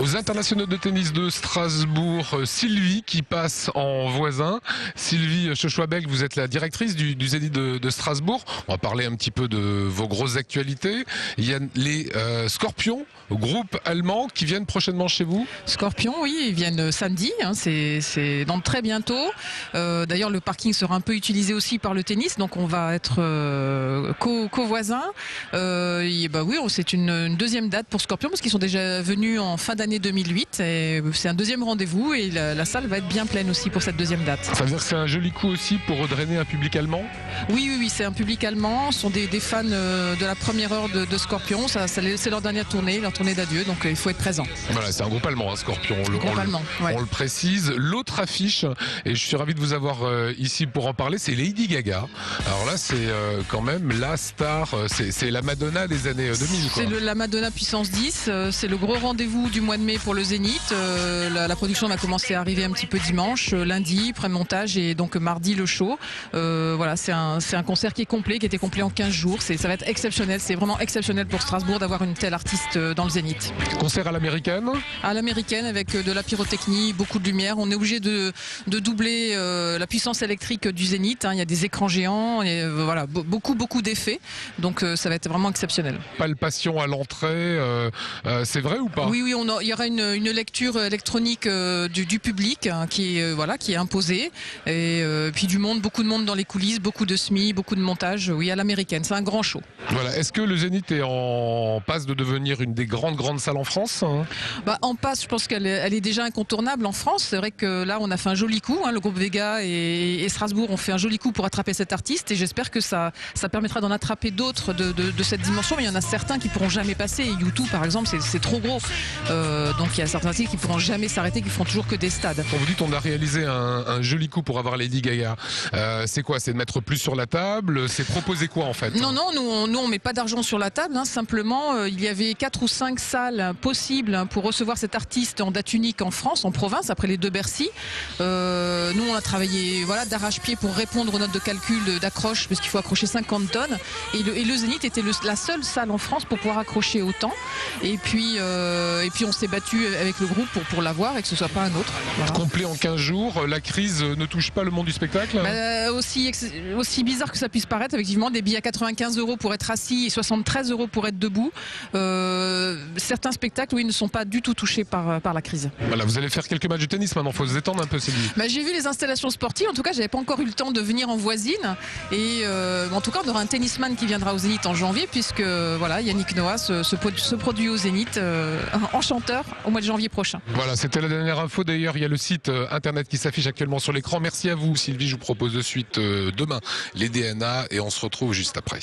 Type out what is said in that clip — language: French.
Aux internationaux de tennis de Strasbourg, Sylvie qui passe en voisin. Sylvie Schwabel, vous êtes la directrice du Zénith de Strasbourg. On va parler un petit peu de vos grosses actualités. Il y a les Scorpions, groupe allemand, qui viennent prochainement chez vous. Scorpions, oui, ils viennent samedi, hein, c'est dans très bientôt. D'ailleurs, le parking sera un peu utilisé aussi par le tennis, donc on va être co-voisins. Oui, c'est une deuxième date pour Scorpions, parce qu'ils sont déjà venus en fin d'année 2008. Et c'est un deuxième rendez-vous et la salle va être bien pleine aussi pour cette deuxième date. Ça veut dire que c'est un joli coup aussi pour drainer un public allemand? Oui, c'est un public allemand. Ce sont des fans de la première heure de Scorpions. C'est leur dernière tournée, leur tournée d'adieu, donc il faut être présent. Voilà, c'est un groupe allemand, hein, Scorpion. On le précise. L'autre affiche, et je suis ravi de vous avoir ici pour en parler, c'est Lady Gaga. Alors là, c'est quand même la star, c'est la Madonna des années 2000. C'est la Madonna puissance 10, c'est le gros rendez-vous du mois de mai pour le Zénith. La production va commencer à arriver un petit peu dimanche, lundi, pré-montage et donc mardi le show. Voilà, c'est un concert qui était complet en 15 jours. Ça va être exceptionnel, c'est vraiment exceptionnel pour Strasbourg d'avoir une telle artiste dans le Zénith. Concert à l'américaine? À l'américaine avec de la pyrotechnie, beaucoup de lumière. On est obligé de doubler la puissance électrique du Zénith. Hein. Il y a des écrans géants, et voilà, beaucoup d'effets. Donc ça va être vraiment exceptionnel. Palpation à l'entrée, c'est vrai ou pas? Oui, il y aura une lecture électronique du public, hein, qui est imposée. Et puis beaucoup de monde dans les coulisses, beaucoup de SMI, beaucoup de montage. Oui, à l'américaine, c'est un grand show. Voilà. Est-ce que le Zénith est en passe de devenir une des grandes salles en France? En passe, je pense qu'elle est déjà incontournable en France. C'est vrai que là, on a fait un joli coup. Hein, le groupe Vega et Strasbourg ont fait un joli coup pour attraper cet artiste. Et j'espère que ça permettra d'en attraper d'autres de cette dimension. Mais il y en a certains qui pourront jamais passer. U2, par exemple, c'est trop gros. Donc il y a certains artistes qui pourront jamais s'arrêter, qui feront toujours que des stades. Quand vous dites on a réalisé un joli coup pour avoir Lady Gaga, c'est quoi? C'est de mettre plus sur la table? C'est proposer quoi en fait? Non, nous on met pas d'argent sur la table. Hein. Simplement, il y avait 4 ou 5 salles possibles pour recevoir cet artiste en date unique en France, en province, après les deux Bercy. Nous on a travaillé d'arrache-pied pour répondre aux notes de calcul d'accroche, parce qu'il faut accrocher 50 tonnes. Et le Zénith était la seule salle en France pour pouvoir accrocher autant. Et puis on s'est battu avec le groupe pour l'avoir et que ce soit pas un autre. Voilà. Complet en 15 jours, la crise ne touche pas le monde du spectacle? Aussi bizarre que ça puisse paraître, effectivement, des billets à 95 € pour être assis et 73 € pour être debout. Certains spectacles, oui, ne sont pas du tout touchés par la crise. Voilà, vous allez faire quelques matchs de tennis maintenant, il faut se détendre un peu, Sylvie. J'ai vu les installations sportives, en tout cas, j'avais pas encore eu le temps de venir en voisine. Et en tout cas, on aura un tennisman qui viendra au Zénith en janvier, puisque Yannick Noah se produit au Zénith en chanteur au mois de janvier prochain. Voilà, c'était la dernière info. D'ailleurs, il y a le site internet qui s'affiche actuellement sur l'écran. Merci à vous, Sylvie. Je vous propose de suite demain les DNA et on se retrouve juste après.